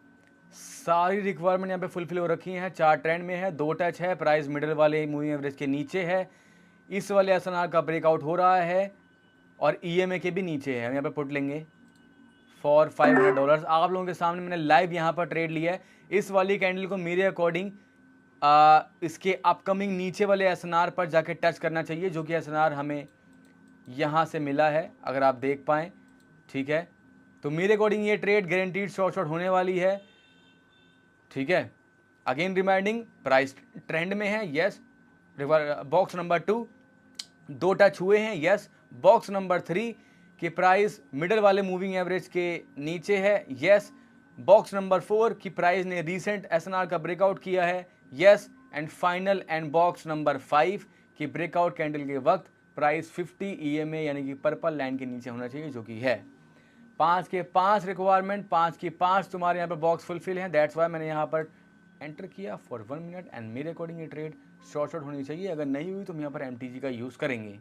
सारी रिक्वायरमेंट यहाँ पे फुलफिल हो रखी हैं। चार्ट ट्रेंड में है, 2 टच है, प्राइस मिडिल वाले मूविंग एवरेज के नीचे है, इस वाले एसएनआर का ब्रेकआउट हो रहा है और EMA के भी नीचे है। हम यहाँ पे पुट लेंगे फॉर $500। आप लोगों के सामने मैंने लाइव यहाँ पर ट्रेड लिया है। इस वाली कैंडल को मेरे अकॉर्डिंग इसके अपकमिंग नीचे वाले एसएनआर पर जाके टच करना चाहिए, जो कि एसएनआर हमें यहाँ से मिला है, अगर आप देख पाएँ, ठीक है। तो मेरे अकॉर्डिंग ये ट्रेड गारंटीड शॉर्ट होने वाली है, ठीक है। अगेन रिमाइंडिंग, प्राइस ट्रेंड में है, यस। बॉक्स नंबर 2 2 टच हुए हैं, यस। बॉक्स नंबर 3 की प्राइस मिडल वाले मूविंग एवरेज के नीचे है, यस। बॉक्स नंबर 4 की प्राइस ने रीसेंट एसएनआर का ब्रेकआउट किया है, yes. And final and box number 5 की ब्रेकआउट कैंडल के वक्त प्राइस 50 EMA यानी कि पर्पल लाइन के नीचे होना चाहिए, जो कि है। 5 के 5 रिक्वायरमेंट, 5 की 5 तुम्हारे यहाँ पर बॉक्स फुलफिल हैं, दैट्स वाई मैंने यहाँ पर एंटर किया फॉर 1 मिनट। एंड मेरे अकॉर्डिंग ये ट्रेड शॉर्ट होनी चाहिए, अगर नहीं हुई तो हम यहाँ पर MTG का यूज़ करेंगे।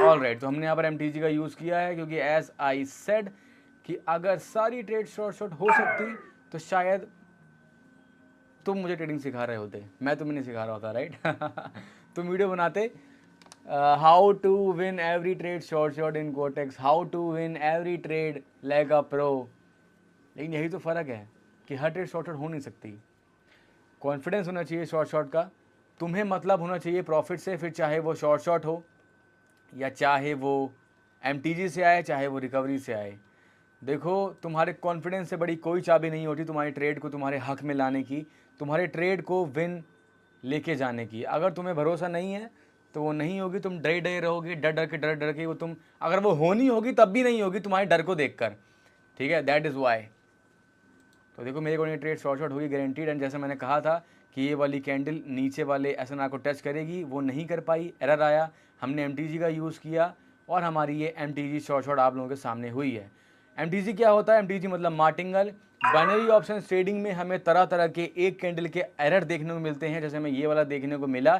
ऑल राइट, तो हमने यहाँ पर MTG का यूज़ किया है, क्योंकि एज आई सेड कि अगर सारी ट्रेड शॉर्ट हो सकती तो शायद तुम मुझे ट्रेडिंग सिखा रहे होते, मैं तुम्हें नहीं सिखा रहा होता, राइट। तुम वीडियो बनाते how to win every trade short in Quotex, how to win every trade like a pro. लेकिन यही तो फ़र्क है कि हर ट्रेड शॉर्ट हो नहीं सकती। कॉन्फिडेंस होना चाहिए शॉर्ट का, तुम्हें मतलब होना चाहिए प्रॉफिट से, फिर चाहे वो शॉर्ट हो या चाहे वो MTG से आए, चाहे वो रिकवरी से आए। देखो, तुम्हारे कॉन्फिडेंस से बड़ी कोई चाबी नहीं होती तुम्हारी ट्रेड को तुम्हारे हक में लाने की, तुम्हारे ट्रेड को विन लेके जाने की। अगर तुम्हें भरोसा नहीं है तो वो नहीं होगी, तुम डरे रहोगे, डर के वो तुम, अगर वो होनी होगी तब भी नहीं होगी तुम्हारे डर को देखकर, ठीक है। That is why. तो देखो, मेरे को ये ट्रेड शॉर्ट होगी गारंटीड। एंड जैसे मैंने कहा था कि ये वाली कैंडल नीचे वाले एसएनआर को टच करेगी, वो नहीं कर पाई, एरर आया, हमने MTG का यूज़ किया और हमारी ये MTG शॉर्ट आप लोगों के सामने हुई है। MTG क्या होता है? MTG मतलब मार्टिंगल। बाइनरी ऑप्शन ट्रेडिंग में हमें तरह तरह के एक कैंडल के एरर देखने को मिलते हैं, जैसे हमें ये वाला देखने को मिला।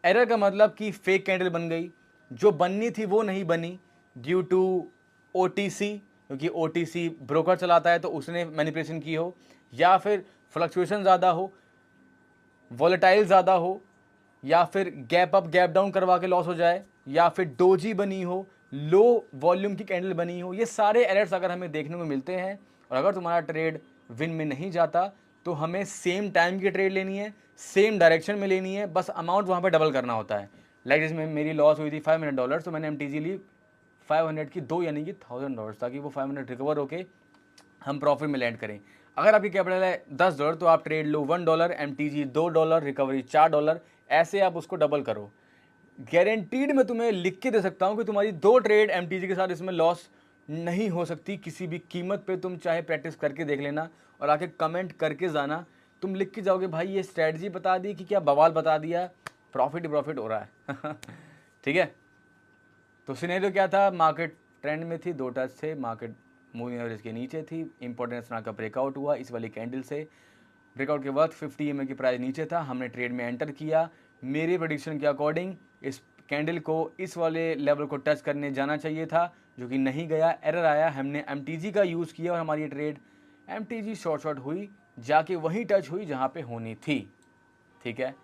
एरर का मतलब कि फेक कैंडल बन गई, जो बननी थी वो नहीं बनी ड्यू टू OTC, क्योंकि OTC ब्रोकर चलाता है तो उसने मैनिपुलेशन की हो, या फिर फ्लक्चुएशन ज़्यादा हो, वॉलेटाइल ज़्यादा हो, या फिर गैप अप गैप डाउन करवा के लॉस हो जाए, या फिर डोजी बनी हो, लो वॉल्यूम की कैंडल बनी हो। ये सारे एरर्स अगर हमें देखने को मिलते हैं और अगर तुम्हारा ट्रेड विन में नहीं जाता तो हमें सेम टाइम की ट्रेड लेनी है, सेम डायरेक्शन में लेनी है, बस अमाउंट वहाँ पर डबल करना होता है। लाइक जिसमें मेरी लॉस हुई थी $500, तो मैंने MTG ली 500 की 2 यानी कि $1000, ताकि वो 500 रिकवर होके हम प्रॉफिट में लैंड करें। अगर आपकी कैपिटल है $10 तो आप ट्रेड लो $1, MTG $2, रिकवरी $4, ऐसे आप उसको डबल करो। गारंटीड मैं तुम्हें लिख के दे सकता हूँ कि तुम्हारी 2 ट्रेड MTG के साथ इसमें लॉस नहीं हो सकती किसी भी कीमत पे। तुम चाहे प्रैक्टिस करके देख लेना और आके कमेंट करके जाना, तुम लिख के जाओगे भाई ये स्ट्रैटेजी बता दी कि क्या बवाल बता दिया, प्रॉफिट ही प्रॉफिट हो रहा है। ठीक है। तो सिनेरियो क्या था? मार्केट ट्रेंड में थी, 2 टच थे, मार्केट मूविंग एवरेज के नीचे थी, इंपॉर्टेंस का ब्रेकआउट हुआ इस वाली कैंडल से। ब्रेकआउट के वक्त 50 EMA की प्राइस नीचे था, हमने ट्रेड में एंटर किया। मेरे प्रेडिक्शन के अकॉर्डिंग इस कैंडल को इस वाले लेवल को टच करने जाना चाहिए था, जो कि नहीं गया, एरर आया। हमने MTG का यूज़ किया और हमारी ट्रेड MTG शॉर्ट हुई, जाके वहीं टच हुई जहाँ पे होनी थी, ठीक है।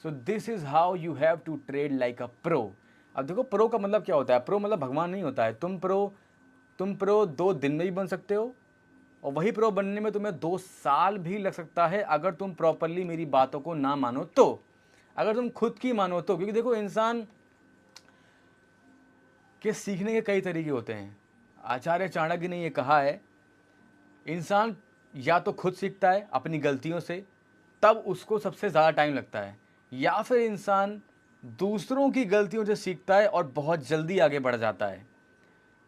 So this is how you have to trade like a pro. अब देखो, प्रो का मतलब क्या होता है? प्रो मतलब भगवान नहीं होता है। तुम प्रो 2 दिन में भी बन सकते हो, और वही प्रो बनने में तुम्हें 2 साल भी लग सकता है, अगर तुम प्रॉपरली मेरी बातों को ना मानो तो, अगर तुम खुद की मानो तो। क्योंकि देखो, इंसान के सीखने के कई तरीके होते हैं। आचार्य चाणक्य ने यह कहा है, इंसान या तो खुद सीखता है अपनी गलतियों से, तब उसको सबसे ज़्यादा टाइम लगता है, या फिर इंसान दूसरों की गलतियों से सीखता है और बहुत जल्दी आगे बढ़ जाता है।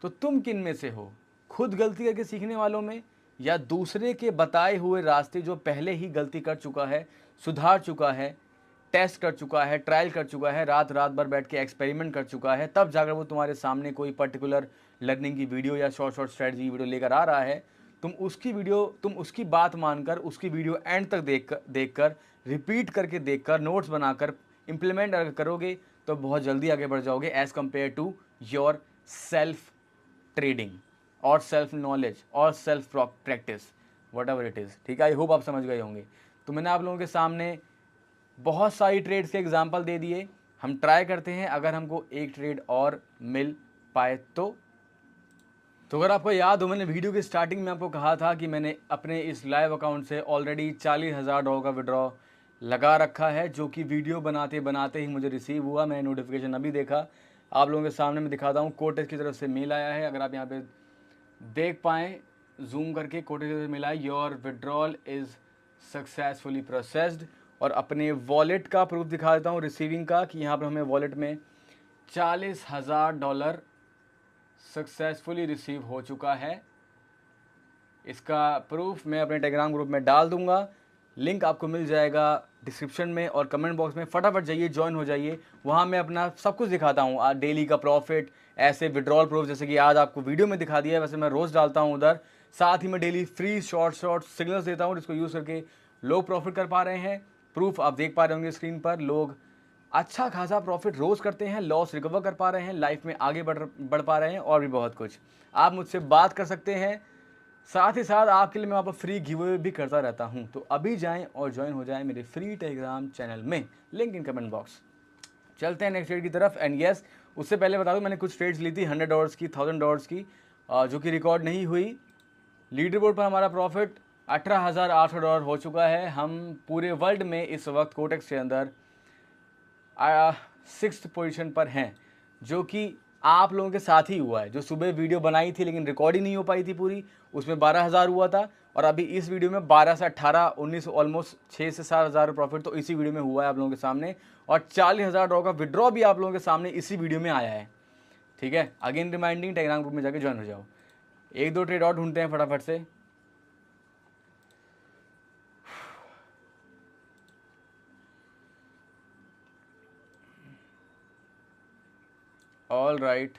तो तुम किन में से हो? खुद गलती करके सीखने वालों में, या दूसरे के बताए हुए रास्ते, जो पहले ही गलती कर चुका है, सुधार चुका है, टेस्ट कर चुका है, ट्रायल कर चुका है, रात भर बैठ के एक्सपेरिमेंट कर चुका है, तब जाकर वो तुम्हारे सामने कोई पर्टिकुलर लर्निंग की वीडियो या शॉर्ट स्ट्रेटजी वीडियो लेकर आ रहा है। तुम उसकी बात मानकर, उसकी वीडियो एंड तक देखकर रिपीट करके देखकर, नोट्स बनाकर इम्प्लीमेंट अगर करोगे तो बहुत जल्दी आगे बढ़ जाओगे, as compare to your self trading और सेल्फ नॉलेज और self practice, whatever it is, ठीक है। आई होप आप समझ गए होंगे। तो मैंने आप लोगों के सामने बहुत सारी ट्रेड्स के एग्जांपल दे दिए। हम ट्राई करते हैं अगर हमको एक ट्रेड और मिल पाए तो तो अगर आपको याद हो, मैंने वीडियो की स्टार्टिंग में आपको कहा था कि मैंने अपने इस लाइव अकाउंट से ऑलरेडी $40,000 का विड्रॉ लगा रखा है, जो कि वीडियो बनाते बनाते ही मुझे रिसीव हुआ। मैंने नोटिफिकेशन अभी देखा, आप लोगों के सामने मैं दिखाता हूँ। कोटेज की तरफ से मेल आया है, अगर आप यहाँ पे देख पाएँ जूम करके, कोटेज की तरफ से मेल आया, your withdrawal is successfully processed. और अपने वॉलेट का प्रूफ दिखा देता हूँ रिसीविंग का, कि यहाँ पर हमें वॉलेट में $40,000 सक्सेसफुली रिसीव हो चुका है। इसका प्रूफ मैं अपने टेलीग्राम ग्रुप में डाल दूंगा, लिंक आपको मिल जाएगा डिस्क्रिप्शन में और कमेंट बॉक्स में। फटाफट जाइए, ज्वाइन हो जाइए, वहाँ मैं अपना सब कुछ दिखाता हूँ, डेली का प्रॉफिट, ऐसे विड्रॉल प्रूफ जैसे कि आज आपको वीडियो में दिखा दिया है, वैसे मैं रोज़ डालता हूँ उधर। साथ ही मैं डेली फ्री शॉर्ट सिग्नल्स देता हूँ, जिसको यूज़ करके लोग प्रॉफिट कर पा रहे हैं। प्रूफ आप देख पा रहे होंगे स्क्रीन पर, लोग अच्छा खासा प्रॉफिट रोज़ करते हैं, लॉस रिकवर कर पा रहे हैं, लाइफ में आगे बढ़ पा रहे हैं, और भी बहुत कुछ। आप मुझसे बात कर सकते हैं, साथ ही साथ आपके लिए मैं वहाँ पर फ्री गिव अवे भी करता रहता हूँ। तो अभी जाएं और ज्वाइन हो जाएं मेरे फ्री टेलीग्राम चैनल में, लिंक इन कमेंट बॉक्स। चलते हैं नेक्स्ट ट्रेड की तरफ। एंड यस, उससे पहले बता दूँ, मैंने कुछ ट्रेड्स ली थी $100 की, $1000 की, जो कि रिकॉर्ड नहीं हुई। लीडर बोर्ड पर हमारा प्रॉफिट $18,800 हो चुका है। हम पूरे वर्ल्ड में इस वक्त कोटेक्स के अंदर 6th पोजीशन पर हैं, जो कि आप लोगों के साथ ही हुआ है। जो सुबह वीडियो बनाई थी लेकिन रिकॉर्ड ही नहीं हो पाई थी पूरी, उसमें 12,000 हुआ था, और अभी इस वीडियो में 12 से 18, 19, ऑलमोस्ट 6 से 7,000 प्रॉफिट तो इसी वीडियो में हुआ है आप लोगों के सामने। और $40,000 का विड्रॉ भी आप लोगों के सामने इसी वीडियो में आया है। ठीक है, अगेन रिमाइंडिंग, टेलीग्राम ग्रुप में जाकर ज्वाइन हो जाओ। एक दो ट्रेड और ढूंढते हैं फटाफट से। ऑल राइट,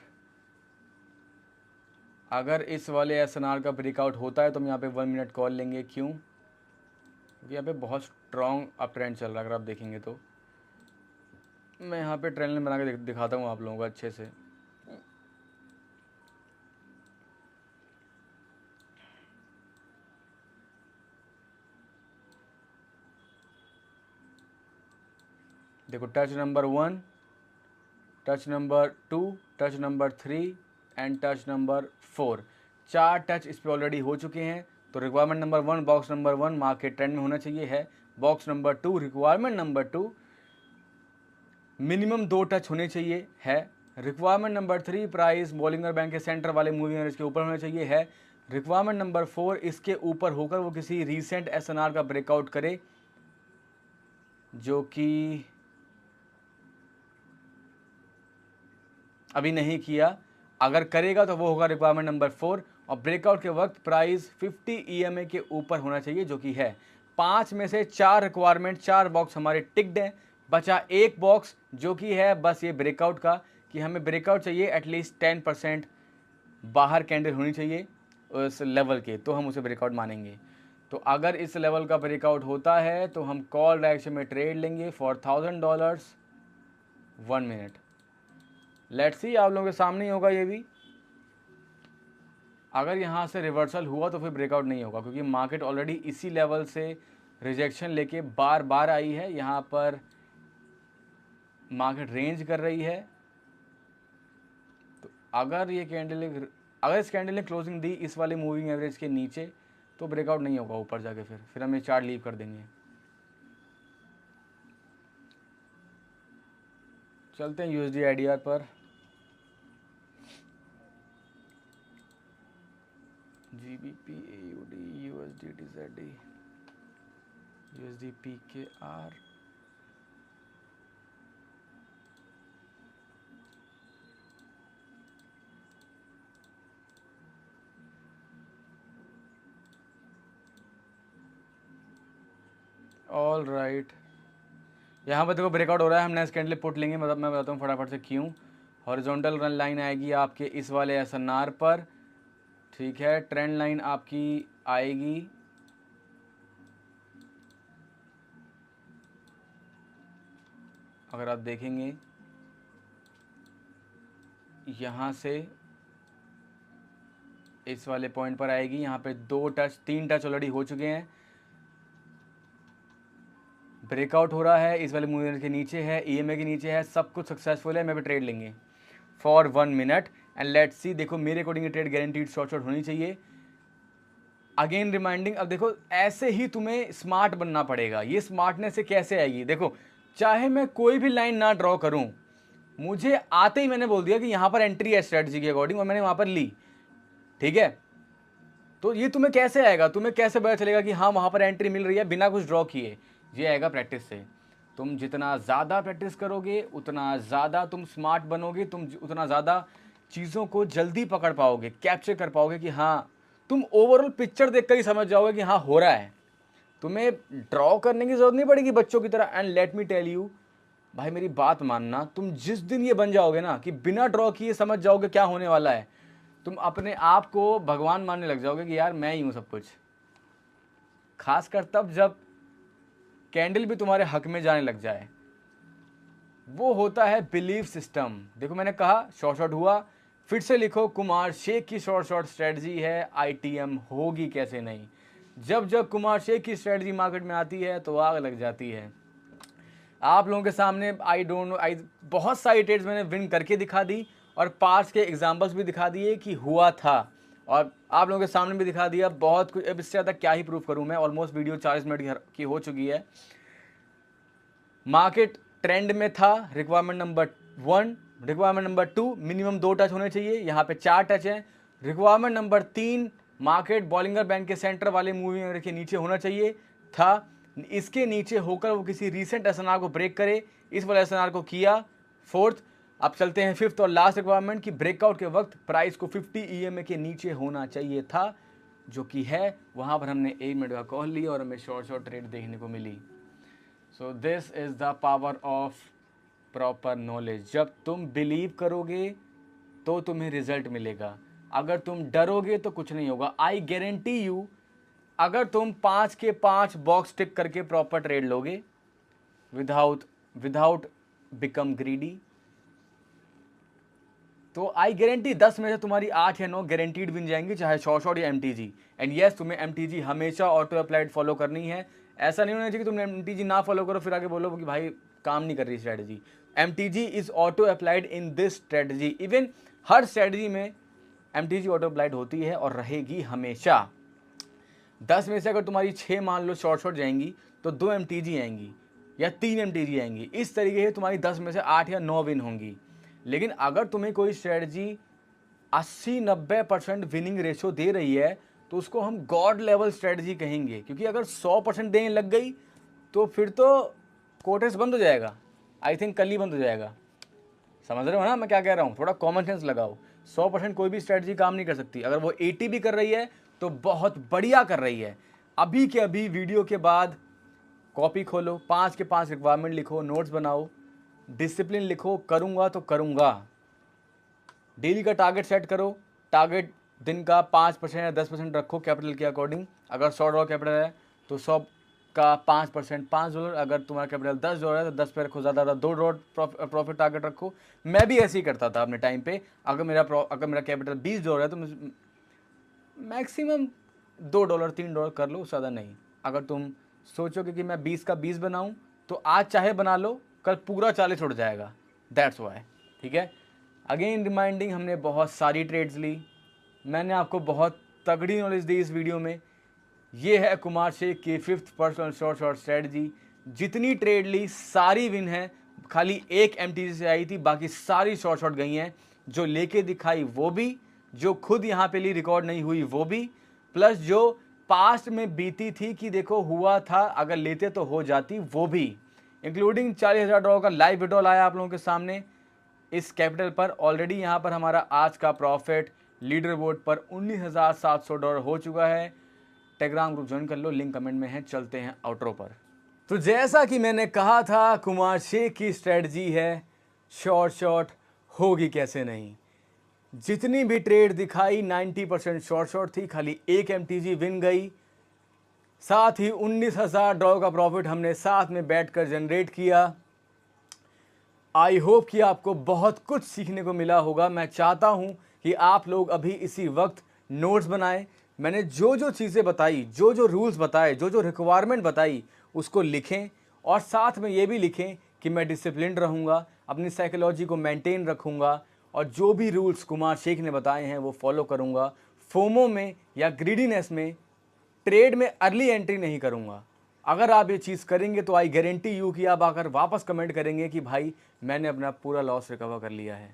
अगर इस वाले SNR का ब्रेकआउट होता है तो हम यहाँ पे 1 मिनट कॉल लेंगे। क्यों? क्योंकि यहाँ पे बहुत स्ट्रॉन्ग अप ट्रेंड चल रहा है। अगर आप देखेंगे तो मैं यहाँ पे ट्रेंड लाइन बना के दिखाता हूँ आप लोगों को अच्छे से। देखो, touch number 1, touch number 2, touch number 3 and touch number 4, 4 touch इस पर ऑलरेडी हो चुके हैं। तो requirement number 1, box number 1 market trend में होना चाहिए है। Box number 2, requirement number 2, minimum 2 touch होने चाहिए है। Requirement number 3, price Bollinger bank के सेंटर वाले मूविंग एवरेज के ऊपर होना चाहिए है। रिक्वायरमेंट नंबर 4, इसके ऊपर होकर वो किसी रीसेंट SNR का ब्रेकआउट करे, जो कि अभी नहीं किया। अगर करेगा तो वो होगा रिक्वायरमेंट नंबर 4, और ब्रेकआउट के वक्त प्राइस 50 EMA के ऊपर होना चाहिए, जो कि है। 5 में से 4 रिक्वायरमेंट, 4 बॉक्स हमारे टिक्ड हैं, बचा एक बॉक्स जो कि है बस ये ब्रेकआउट का, कि हमें ब्रेकआउट चाहिए एटलीस्ट 10% बाहर कैंडल होनी चाहिए उस लेवल के, तो हम उसे ब्रेकआउट मानेंगे। तो अगर इस लेवल का ब्रेकआउट होता है तो हम कॉल डायरेक्शन में ट्रेड लेंगे फॉर $1,000 1 मिनट। लेट्स सी, आप लोगों के सामने ही होगा ये भी। अगर यहाँ से रिवर्सल हुआ तो फिर ब्रेकआउट नहीं होगा, क्योंकि मार्केट ऑलरेडी इसी लेवल से रिजेक्शन लेके बार बार आई है। यहाँ पर मार्केट रेंज कर रही है, तो अगर ये कैंडल, अगर इस कैंडल ने क्लोजिंग दी इस वाले मूविंग एवरेज के नीचे, तो ब्रेकआउट नहीं होगा ऊपर जाके, फिर हम ये चार्ट लीव कर देंगे। चलते हैं USD IDR पर। GBP, AUD, USD, TZD, USD, PKR, all right. यहाँ पर देखो ब्रेकआउट हो रहा है, हम नेक्स्ट कैंडल पुट लेंगे। मतलब मैं बताता हूँ फटाफट से क्यों। हॉरिजॉन्टल रन लाइन आएगी आपके इस वाले SNR पर, ठीक है। ट्रेंड लाइन आपकी आएगी अगर आप देखेंगे यहाँ से इस वाले पॉइंट पर आएगी। यहाँ पे 2 टच 3 टच ऑलरेडी हो चुके हैं, ब्रेकआउट हो रहा है, इस वाले मूविंग के नीचे है, EMA के नीचे है, सब कुछ सक्सेसफुल है। मैं भी ट्रेड लेंगे for 1 minute. And let's see. देखो मेरे अकॉर्डिंग ट्रेड गारंटीड शॉर्ट होनी चाहिए। अगेन रिमाइंडिंग, अब देखो ऐसे ही तुम्हें स्मार्ट बनना पड़ेगा। ये स्मार्टनेस से कैसे आएगी? देखो चाहे मैं कोई भी लाइन ना ड्रॉ करूं, मुझे आते ही मैंने बोल दिया कि यहां पर एंट्री है स्ट्रेटजी के अकॉर्डिंग और मैंने वहां पर ली, ठीक है, तो ये तुम्हें कैसे आएगा? तुम्हें कैसे पता चलेगा कि हाँ वहां पर एंट्री मिल रही है बिना कुछ ड्रॉ किए? ये आएगा प्रैक्टिस से। तुम जितना ज़्यादा प्रैक्टिस करोगे उतना ज़्यादा तुम स्मार्ट बनोगे, तुम उतना ज़्यादा चीज़ों को जल्दी पकड़ पाओगे, कैप्चर कर पाओगे कि हाँ, तुम ओवरऑल पिक्चर देख कर ही समझ जाओगे कि हाँ हो रहा है। तुम्हें ड्रॉ करने की ज़रूरत नहीं पड़ेगी बच्चों की तरह। And let me tell you भाई, मेरी बात मानना, तुम जिस दिन ये बन जाओगे ना कि बिना ड्रॉ किए समझ जाओगे क्या होने वाला है, तुम अपने आप को भगवान मानने लग जाओगे कि यार मैं ही हूँ सब कुछ। खासकर तब जब कैंडल भी तुम्हारे हक में जाने लग जाए। वो होता है बिलीफ सिस्टम। देखो मैंने कहा शॉर्ट हुआ, फिर से लिखो कुमार शेख की शॉर्ट स्ट्रेटजी है, आईटीएम होगी कैसे नहीं। जब जब कुमार शेख की स्ट्रेटजी मार्केट में आती है तो आग लग जाती है। आप लोगों के सामने बहुत सारी ट्रेड्स मैंने विन करके दिखा दी और पास्ट के एग्जांपल्स भी दिखा दिए कि हुआ था, और आप लोगों के सामने भी दिखा दिया बहुत कुछ। अब इससे ज़्यादा क्या ही प्रूफ करूं मैं, ऑलमोस्ट वीडियो 40 मिनट की हो चुकी है। मार्केट ट्रेंड में था, requirement number 1, requirement number 2, minimum 2 touch होने चाहिए, यहाँ पे 4 टच है। Requirement number 3, market Bollinger band के सेंटर वाले मूविंग एवरेज के नीचे होना चाहिए था। इसके नीचे होकर वो किसी रीसेंट एसएनआर को ब्रेक करे, इस वाले एसएनआर को किया। 4th, अब चलते हैं 5th और लास्ट रिक्वायरमेंट की ब्रेकआउट के वक्त प्राइस को 50 EMA के नीचे होना चाहिए था, जो कि है। वहाँ पर हमने 1 मिनट का कॉल लिया और हमें शॉर्ट ट्रेड देखने को मिली। So this is the power of proper knowledge. जब तुम बिलीव करोगे तो तुम्हें रिजल्ट मिलेगा, अगर तुम डरोगे तो कुछ नहीं होगा। आई गारंटी यू, अगर तुम 5 के 5 बॉक्स टिक करके प्रॉपर ट्रेड लोगे विदाउट बिकम ग्रीडी, तो आई गारंटी 10 में से तुम्हारी 8 या 9 गारंटीड विन जाएंगी, चाहे शॉर्ट या एमटीजी। एंड यस, तुम्हें एमटीजी हमेशा ऑटो अप्लाइड फॉलो करनी है। ऐसा नहीं होना चाहिए कि तुम एमटीजी ना फॉलो करो फिर आगे बोलो कि भाई काम नहीं कर रही strategy. MTG is auto applied in this strategy. Even her strategy में एमटीजी ऑटो अप्लाइड होती है और रहेगी हमेशा। 10 में से अगर तुम्हारी 6 मान लो शॉर्ट जाएंगी तो 2 एमटीजी आएंगी या 3 एमटीजी आएंगी। इस तरीके से तुम्हारी 10 में से 8 या 9 विन होंगी। लेकिन अगर तुम्हें कोई स्ट्रेटजी 80-90% विनिंग रेशो दे रही है तो उसको हम गॉड लेवल स्ट्रेटजी कहेंगे, क्योंकि अगर 100% देने लग गई तो फिर तो कोटेस बंद हो जाएगा। आई थिंक कल ही बंद हो जाएगा। समझ रहे हो ना मैं क्या कह रहा हूँ? थोड़ा कॉमन सेंस लगाओ। 100% कोई भी स्ट्रेटजी काम नहीं कर सकती। अगर वो 80 भी कर रही है तो बहुत बढ़िया कर रही है। अभी के अभी वीडियो के बाद कॉपी खोलो, 5 के 5 रिक्वायरमेंट लिखो, नोट्स बनाओ, डिसिप्लिन लिखो, करूँगा तो करूँगा। डेली का टारगेट सेट करो। टारगेट दिन का 5% या 10% रखो कैपिटल के अकॉर्डिंग। अगर $100 कैपिटल है तो 100 का 5% $5। अगर तुम्हारा कैपिटल $10 है तो 10 पे रखो, ज़्यादा $2 प्रॉफिट टारगेट रखो। मैं भी ऐसे ही करता था अपने टाइम पे। अगर मेरा कैपिटल $20 है तो मैक्सिमम $2 $3 कर लो, ज़्यादा नहीं। अगर तुम सोचोगे कि मैं 20 का 20 बनाऊं तो आज चाहे बना लो, कल पूरा 40 उड़ जाएगा। That's why. ठीक है, अगेन रिमाइंडिंग, हमने बहुत सारी ट्रेड्स ली, मैंने आपको बहुत तगड़ी नॉलेज दी इस वीडियो में। ये है कुमार शेख की 5th पर्सनल शॉर्ट स्ट्रेटजी। जितनी ट्रेड ली सारी विन है, खाली एक एमटीजी से आई थी, बाकी सारी शॉर्ट गई हैं। जो लेके दिखाई वो भी, जो खुद यहाँ पे ली रिकॉर्ड नहीं हुई वो भी, प्लस जो पास्ट में बीती थी कि देखो हुआ था, अगर लेते तो हो जाती, वो भी, इंक्लूडिंग $40,000 का लाइव विड्रॉल आया आप लोगों के सामने इस कैपिटल पर। ऑलरेडी यहाँ पर हमारा आज का प्रॉफिट लीडर बोर्ड पर $19,700 हो चुका है। टेलीग्राम ग्रुप ज्वाइन कर लो, लिंक कमेंट में है। चलते हैं आउटरो पर। तो जैसा कि मैंने कहा था, कुमार शेख की स्ट्रेटजी है शॉर्ट होगी कैसे नहीं। जितनी भी ट्रेड दिखाई 90% शॉर्ट थी, खाली एक एमटीजी विन गई। साथ ही $19,000 का प्रॉफिट हमने साथ में बैठकर जनरेट किया। आई होप कि आपको बहुत कुछ सीखने को मिला होगा। मैं चाहता हूं कि आप लोग अभी इसी वक्त नोट्स बनाएं। मैंने जो जो चीज़ें बताई, जो जो रूल्स बताए, जो जो रिक्वायरमेंट बताई, उसको लिखें और साथ में ये भी लिखें कि मैं डिसिप्लिन्ड रहूँगा, अपनी साइकोलॉजी को मेंटेन रखूँगा और जो भी रूल्स कुमार शेख ने बताए हैं वो फॉलो करूँगा। फोमो में या ग्रीडीनेस में ट्रेड में अर्ली एंट्री नहीं करूँगा। अगर आप ये चीज़ करेंगे तो आई गारंटी यू कि आप आकर वापस कमेंट करेंगे कि भाई मैंने अपना पूरा लॉस रिकवर कर लिया है।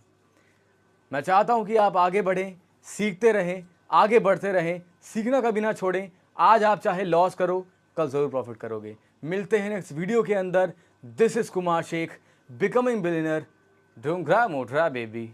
मैं चाहता हूँ कि आप आगे बढ़ें, सीखते रहें, आगे बढ़ते रहें, सीखना कभी ना छोड़ें। आज आप चाहे लॉस करो, कल ज़रूर प्रॉफिट करोगे। मिलते हैं नेक्स्ट वीडियो के अंदर। This is Kumar Shaikh, becoming billionaire, ढूंढरा मोटरा बेबी।